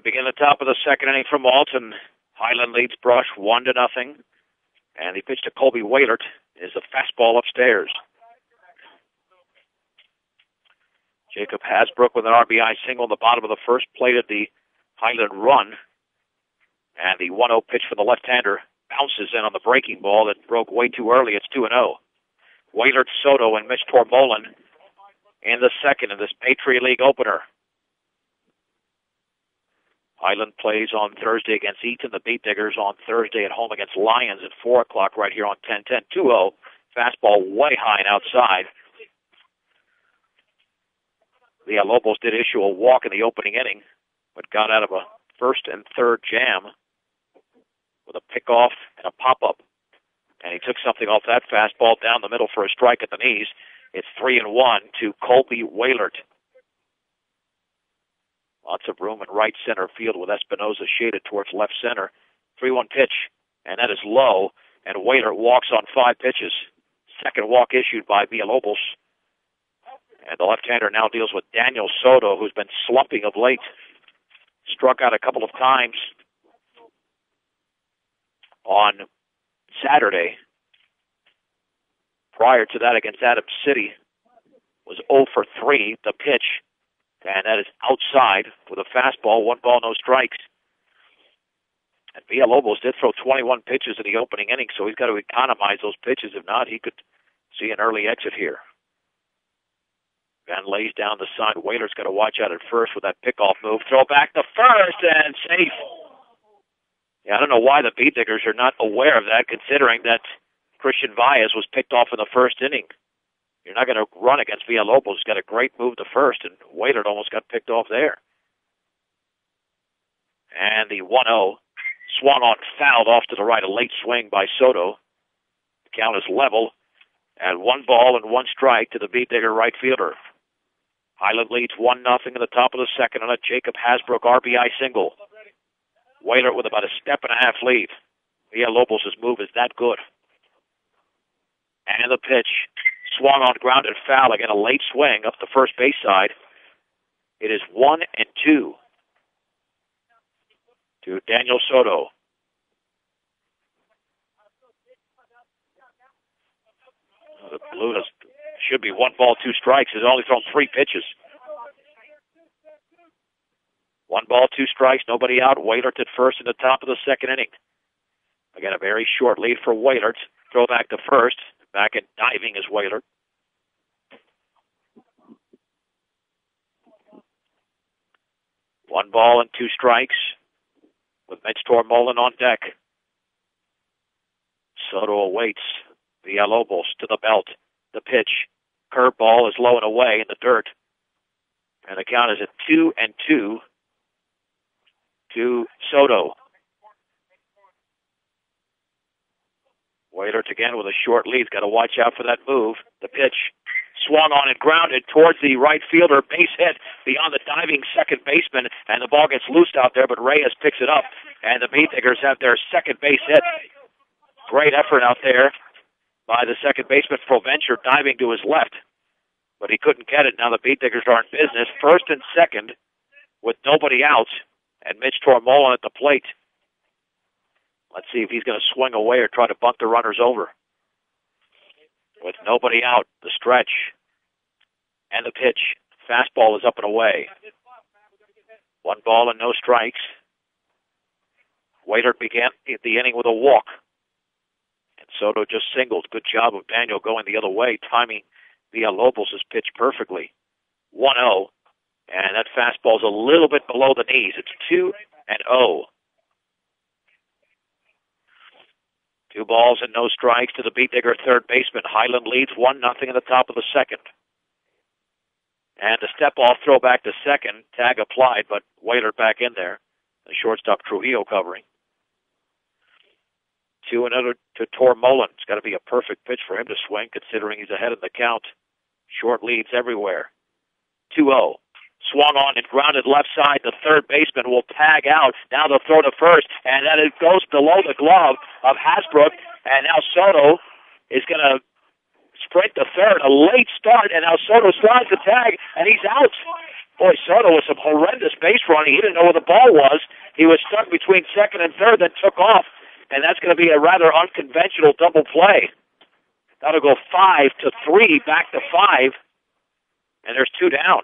begin the top of the second inning from Alton. Highland leads Brush 1-0. And the pitch to Colby Wailert is a fastball upstairs. Jacob Hasbrook with an RBI single in the bottom of the first plated the Highland run. And the 1-0 pitch for the left-hander bounces in on the breaking ball that broke way too early. It's 2-0. Wailert, Soto, and Mitch Tormolen in the second in this Patriot League opener. Highland plays on Thursday against Eaton. The Beat Diggers on Thursday at home against Lions at 4 o'clock right here on 10-10. 2-0. Fastball way high and outside. The Lobos did issue a walk in the opening inning, but got out of a first and third jam with a pickoff and a pop-up. And he took something off that fastball down the middle for a strike at the knees. It's 3-1 to Colby Wailert. Lots of room in right center field with Espinoza shaded towards left center. 3-1 pitch, and that is low, and Wailert walks on 5 pitches. Second walk issued by Villalobos. And the left-hander now deals with Daniel Soto, who's been slumping of late. Struck out a couple of times on Saturday. Prior to that against Adams City was 0 for 3, the pitch. And that is outside with a fastball, 1 ball, no strikes. And Villalobos did throw 21 pitches in the opening inning, so he's got to economize those pitches. If not, he could see an early exit here. Van lays down the side. Wailer's got to watch out at first with that pickoff move. Throw back to first, and safe. Yeah, I don't know why the Beat Diggers are not aware of that, considering that Christian Valles was picked off in the first inning. You're not going to run against Villalobos. He's got a great move to first, and Wailert almost got picked off there. And the 1-0 swung on, fouled off to the right. A late swing by Soto. The count is level. And 1 ball and 1 strike to the Beat Digger right fielder. Highland leads 1-0 in the top of the second on a Jacob Hasbrook RBI single. Wailert with about a step and a half lead. Villalobos' move is that good. And the pitch swung on, grounded foul. Again, a late swing up the first base side. It is 1-2 to Daniel Soto. The Blue should be 1 ball, 2 strikes. He's only thrown 3 pitches. 1 ball, 2 strikes, nobody out. Wailert at first in the top of the second inning. Again, a very short lead for Wailert. Throw back to first. Back and diving is Wailert. One ball and 2 strikes with Mitch Tormolen on deck. Soto awaits. Villalobos to the belt. The pitch. Curveball is low and away in the dirt. And the count is at 2-2 to Soto. Wailert again with a short lead. Got to watch out for that move. The pitch swung on and grounded towards the right fielder. Base hit beyond the diving second baseman, and the ball gets loosed out there, but Reyes picks it up, and the Beat Diggers have their second base hit. Great effort out there by the second baseman, Provencher, diving to his left, but he couldn't get it. Now the Beat Diggers are in business. First and second with nobody out, and Mitch Tormolen at the plate. Let's see if he's going to swing away or try to bunt the runners over. With nobody out, the stretch and the pitch. Fastball is up and away. 1 ball and no strikes. Wailert began the inning with a walk. And Soto just singled. Good job of Daniel going the other way, timing Villalobos' pitch perfectly. 1-0. And that fastball's a little bit below the knees. It's 2-0. 2 balls and no strikes to the Beat Digger third baseman. Highland leads 1-0 in the top of the second. And a step-off throw back to second. Tag applied, but Wailert back in there. The shortstop Trujillo covering. 2-0 to Tormolen. It's got to be a perfect pitch for him to swing, considering he's ahead of the count. Short leads everywhere. 2-0. Swung on and grounded left side. The third baseman will tag out. Now they'll throw to first, and then it goes below the glove of Hasbrook. And now Soto is going to sprint to third. A late start, and now Soto slides the tag, and he's out. Boy, Soto with some horrendous base running. He didn't know where the ball was. He was stuck between second and third, then took off, and that's going to be a rather unconventional double play. That'll go 5-3, back to 5, and there's 2 down.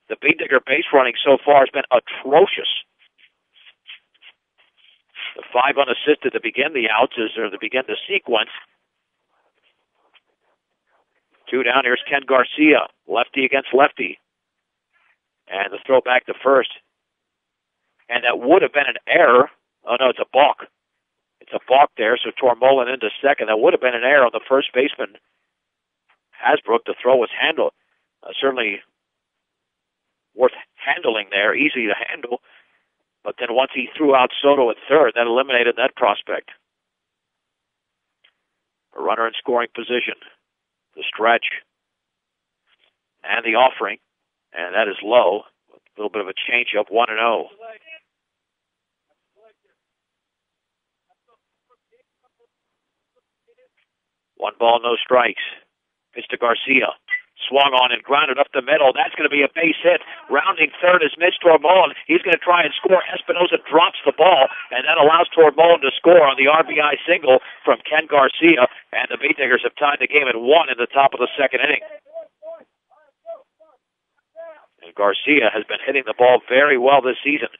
The Digger base running so far has been atrocious. The 5 unassisted to begin the outs, or to begin the sequence. 2 down. Here's Ken Garcia, lefty against lefty. And the throw back to first. And that would have been an error. Oh, no, it's a balk. It's a balk there, so Tormolen into second. That would have been an error on the first baseman, Hasbrook. The throw was handled. Certainly worth handling there, easy to handle. But then once he threw out Soto at third, that eliminated that prospect. A runner in scoring position. The stretch. And the offering. And that is low. A little bit of a change-up, 1-0. One ball, no strikes. Pitch to Garcia. Swung on and grounded up the middle. That's going to be a base hit. Rounding third is Mitch Tormolen. He's going to try and score. Espinosa drops the ball, and that allows Tormolen to score on the RBI single from Ken Garcia. And the Diggers have tied the game at 1 in the top of the second inning. And Garcia has been hitting the ball very well this season.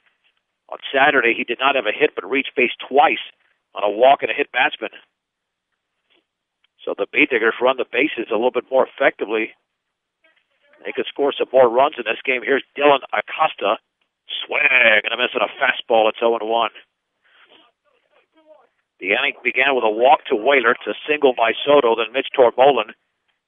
On Saturday, he did not have a hit, but reached base twice on a walk and a hit batsman. So the Diggers run the bases a little bit more effectively. They could score some more runs in this game. Here's Dylan Acosta. Swing and a miss on a fastball. It's 0-1. The inning began with a walk to Whaler, to single by Soto, then Mitch Tormolen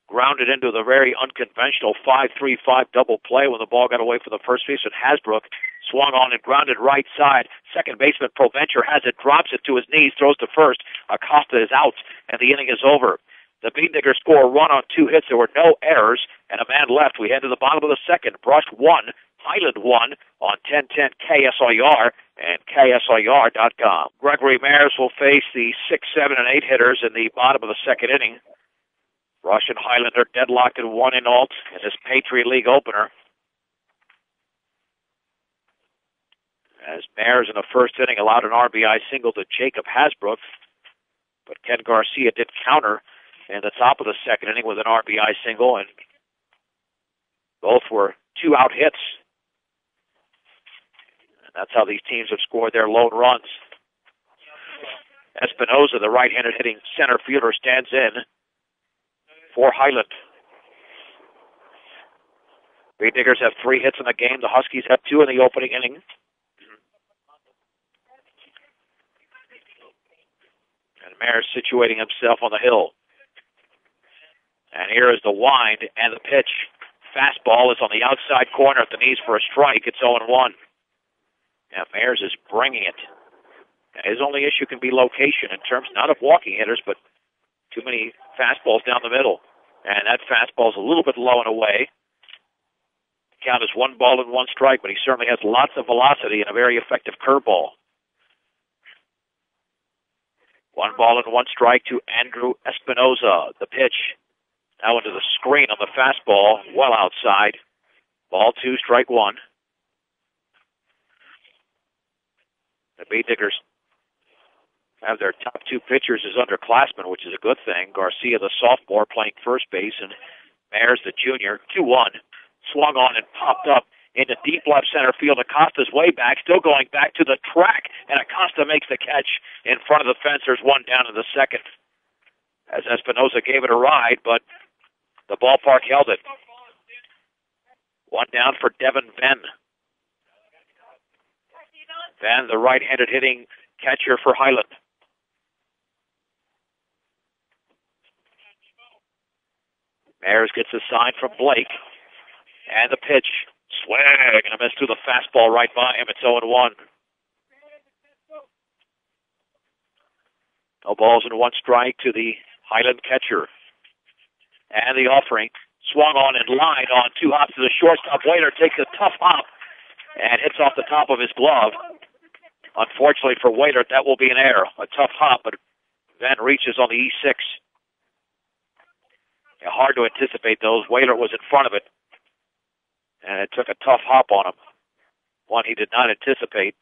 grounded into the very unconventional 5-3-5 double play when the ball got away from the first baseman, Hasbrook. Swung on and grounded right side. Second baseman Provencher has it, drops it to his knees, throws to first. Acosta is out, and the inning is over. The Diggers score a run on 2 hits. There were no errors, and a man left. We head to the bottom of the second. Brush 1, Highland 1 on 1010 KSIR and KSIR.com. Gregory Mayers will face the 6, 7, and 8 hitters in the bottom of the second inning. Brush and Highland are deadlocked at 1 in alt in this Patriot League opener. As Mayers in the first inning allowed an RBI single to Jacob Hasbrook, but Ken Garcia did counter in the top of the second inning with an RBI single, and both were 2-out hits. And that's how these teams have scored their lone runs. Espinosa, the right-handed hitting center fielder, stands in for Highland. Diggers have 3 hits in the game. The Huskies have 2 in the opening inning. And Mayers situating himself on the hill. And here is the wind and the pitch. Fastball is on the outside corner at the knees for a strike. It's 0-1. Now Mayers is bringing it. His only issue can be location in terms not of walking hitters, but too many fastballs down the middle. And that fastball is a little bit low and away. Count is 1 ball and 1 strike, but he certainly has lots of velocity and a very effective curveball. 1 ball and 1 strike to Andrew Espinosa. The pitch now into the screen on the fastball, well outside. Ball 2, strike 1. The Diggers have their top 2 pitchers as underclassmen, which is a good thing. Garcia, the sophomore, playing first base, and Mayers, the junior. 2-1. Swung on and popped up into deep left center field. Acosta's way back, still going back to the track, and Acosta makes the catch in front of the fence. There's 1 down in the second, as Espinosa gave it a ride, but the ballpark held it. 1 down for Devin Venn. Venn, the right-handed hitting catcher for Highland. Mayers gets a sign from Blake. And the pitch. Swing and a miss through the fastball right by him. It's 0-1. No balls and 1 strike to the Highland catcher. And the offering. Swung on and lined on 2 hops to the shortstop. Waiter takes a tough hop and hits off the top of his glove. Unfortunately for Waiter, that will be an error. A tough hop, but Van reaches on the E6. Hard to anticipate those. Waiter was in front of it. And it took a tough hop on him, one he did not anticipate.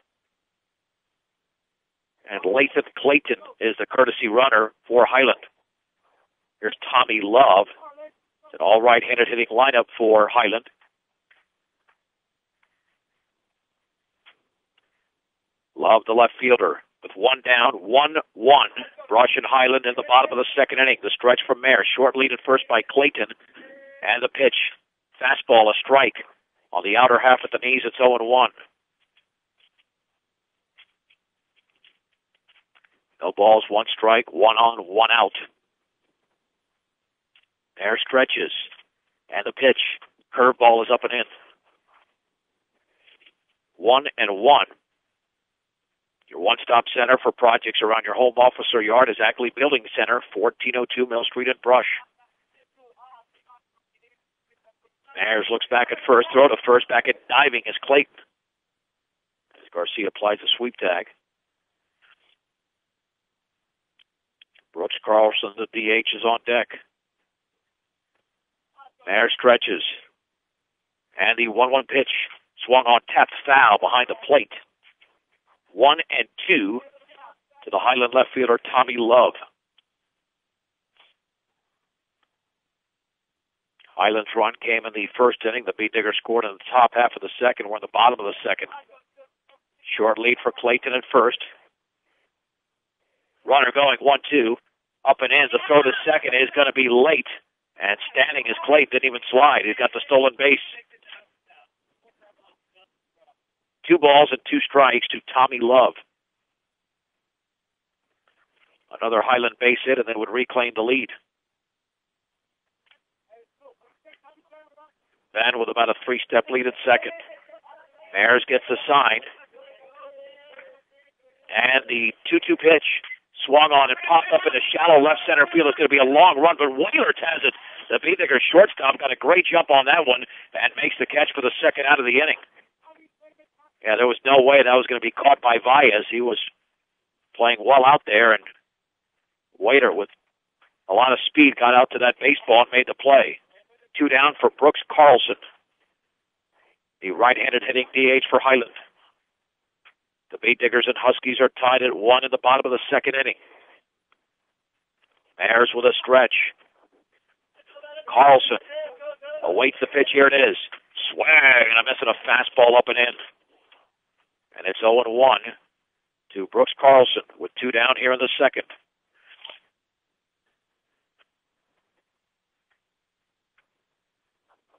And Lathan Clayton is the courtesy runner for Highland. Here's Tommy Love. It's an all right-handed hitting lineup for Highland. Love, the left fielder, with one down, 1-1. Brush and Highland in the bottom of the second inning. The stretch from Mayer. Short lead at first by Clayton. And the pitch. Fastball, a strike. On the outer half at the knees, it's 0-1. No balls, one strike, 1 on, 1 out. Mayer stretches. And the pitch. Curveball is up and in. 1-1. Your one-stop center for projects around your home, office, or yard is Ackley Building Center, 1402 Mill Street in Brush. Myers looks back at first, throw to first, back at diving is Clayton. As Garcia applies the sweep tag. Brooks Carlson, the DH, is on deck. Myers stretches. And the 1-1 pitch swung on, tapped foul behind the plate. 1-2 to the Highland left fielder, Tommy Love. Highland's run came in the first inning. The Beat Digger scored in the top half of the second. We're in the bottom of the second. Short lead for Clayton at first. Runner going 1-2. Up and in. The throw to second is going to be late. And standing is Clayton. Didn't even slide. He's got the stolen base. 2 balls and 2 strikes to Tommy Love. Another Highland base hit, and they would reclaim the lead. Van with about a 3-step lead at second. Myers gets the sign. And the 2-2 pitch swung on and popped up into shallow left center field. It's going to be a long run, but Whalers has it. The Beatniker shortstop got a great jump on that one and makes the catch for the second out of the inning. Yeah, there was no way that was going to be caught by Valles. He was playing well out there, and Waiter with a lot of speed got out to that baseball and made the play. 2 down for Brooks Carlson, the right-handed hitting DH for Highland. The Beat Diggers and Huskies are tied at 1 in the bottom of the second inning. Myers with a stretch. Carlson awaits the pitch. Here it is. Swing, and I'm missing a fastball up and in. And it's 0-1 to Brooks Carlson with 2 down here in the second.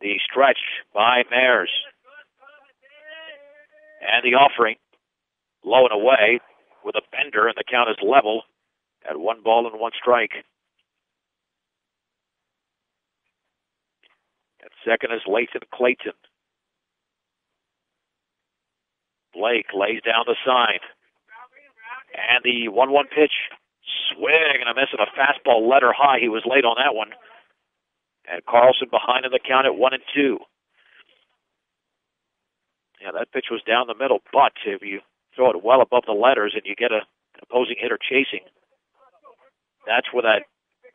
The stretch by Myers. And the offering, low and away with a bender, and the count is level at 1 ball and 1 strike. At second is Lathan Clayton. Blake lays down the sign. And the 1-1 pitch, swing, and a miss, and a fastball letter high. He was late on that one. And Carlson behind in the count at 1-2. Yeah, that pitch was down the middle, but if you throw it well above the letters and you get an opposing hitter chasing, that's where that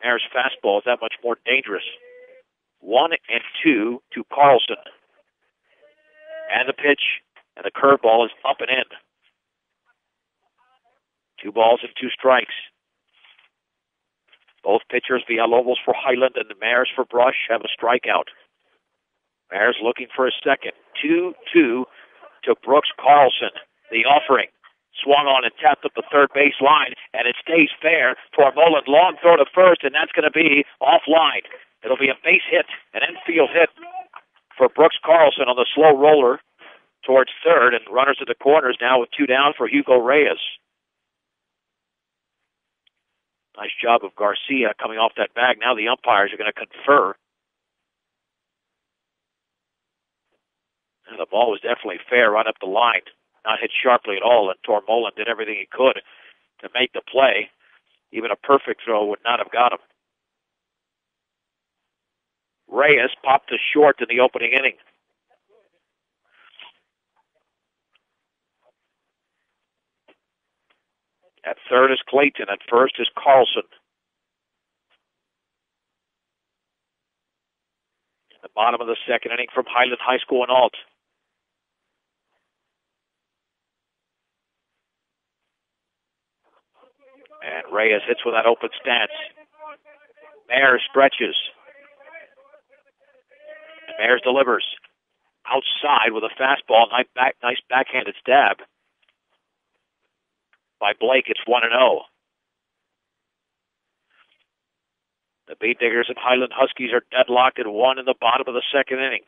Myers fastball is that much more dangerous. 1-2 to Carlson. And the pitch, and the curveball is up and in. 2 balls and 2 strikes. Both pitchers, Villalobos for Highland and Myers for Brush, have a strikeout. Myers looking for a second. 2-2 to Brooks Carlson. The offering swung on and tapped up the third base line, and it stays fair for Mullen. Long throw to first, and that's going to be offline. It'll be a base hit, an infield hit for Brooks Carlson on the slow roller towards third, and runners at the corners now with 2 down for Hugo Reyes. Nice job of Garcia coming off that bag. Now the umpires are going to confer. And the ball was definitely fair right up the line. Not hit sharply at all, and Tormolen did everything he could to make the play. Even a perfect throw would not have got him. Reyes popped to short in the opening inning. At third is Clayton. At first is Carlson. In the Bottom of the second inning from Highland High School in Alt. And Reyes hits with that open stance. Mayers stretches. And Mayers delivers. Outside with a fastball. Nice backhanded stab by Blake. It's 1-0. The Beat Diggers and Highland Huskies are deadlocked at 1 in the bottom of the second inning.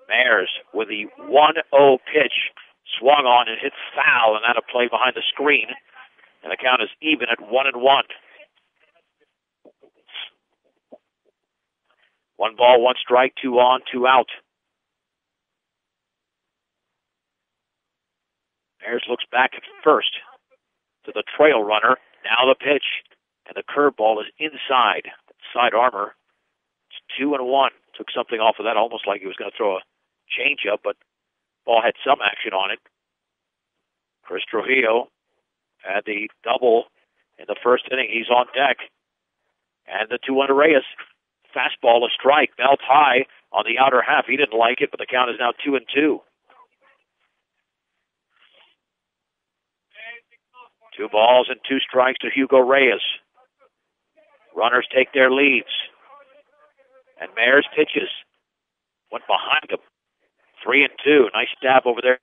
Mayers with the 1-0 pitch. Swung on and hit foul, and that a play behind the screen. And the count is even at 1-1. 1 ball, 1 strike, 2 on, 2 out. Mayers looks back at first to the trail runner. Now the pitch, and the curveball is inside. Side armor. It's 2-1. Took something off of that, almost like he was going to throw a changeup, but ball had some action on it. Chris Trujillo had the double in the first inning. He's on deck. And the 2-1 to Reyes. Fastball, a strike. Belt high on the outer half. He didn't like it, but the count is now 2-2. 2 balls and 2 strikes to Hugo Reyes. Runners take their leads. And Mayers pitches. Went behind him. 3-2. Nice stab over there.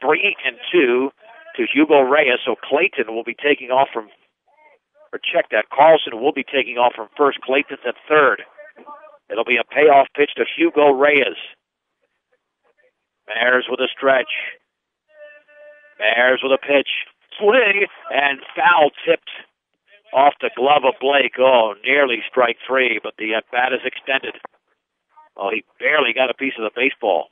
3-2 to Hugo Reyes. So Clayton will be taking off from, or check that, Carlson will be taking off from first. Clayton's at third. It'll be a payoff pitch to Hugo Reyes. Mayers with a stretch. Mayers with a pitch. Swing and foul tipped off the glove of Blake. Oh, nearly strike 3, but the bat is extended. Oh, he barely got a piece of the baseball.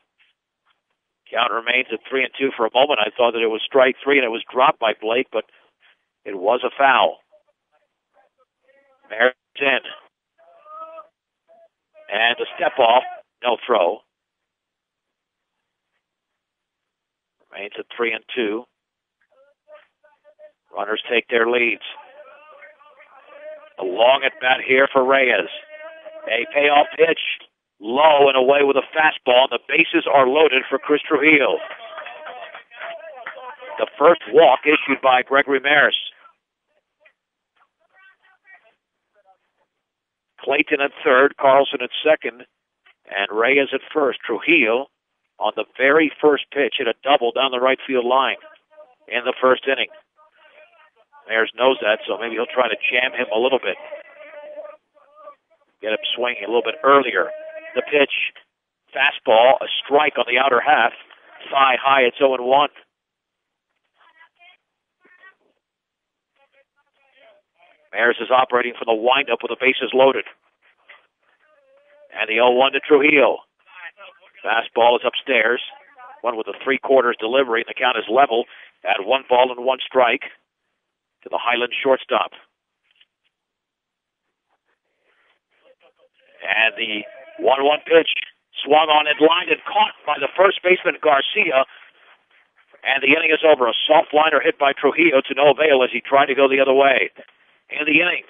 Count remains at 3-2 for a moment. I thought that it was strike 3 and it was dropped by Blake, but it was a foul. Mayers in. And a step off, no throw. Remains at 3-2. Runners take their leads. A long at bat here for Reyes. A payoff pitch. Low and away with a fastball. The bases are loaded for Chris Trujillo. The first walk issued by Gregory Maris. Clayton at third, Carlson at second, and Reyes at first. Trujillo on the very first pitch hit a double down the right field line in the first inning. Mayers knows that, so maybe he'll try to jam him a little bit. Get him swinging a little bit earlier. The pitch, fastball, a strike on the outer half. Thigh high, it's 0-1. Mayers is operating from the windup with the bases loaded. And the 0-1 to Trujillo. Fastball is upstairs. One with a 3/4 delivery. The count is level at 1 ball and 1 strike to the Highland shortstop. And the 1-1 pitch swung on and lined and caught by the first baseman Garcia. And the inning is over. A soft liner hit by Trujillo to no avail as he tried to go the other way. In the inning,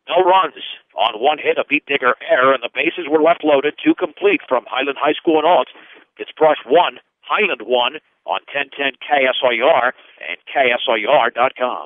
no runs on 1 hit, a Beat Digger error, and the bases were left loaded. 2 complete from Highland High School and Alt. It's Brush 1, Highland 1 on 1010 KSIR and KSIR.com.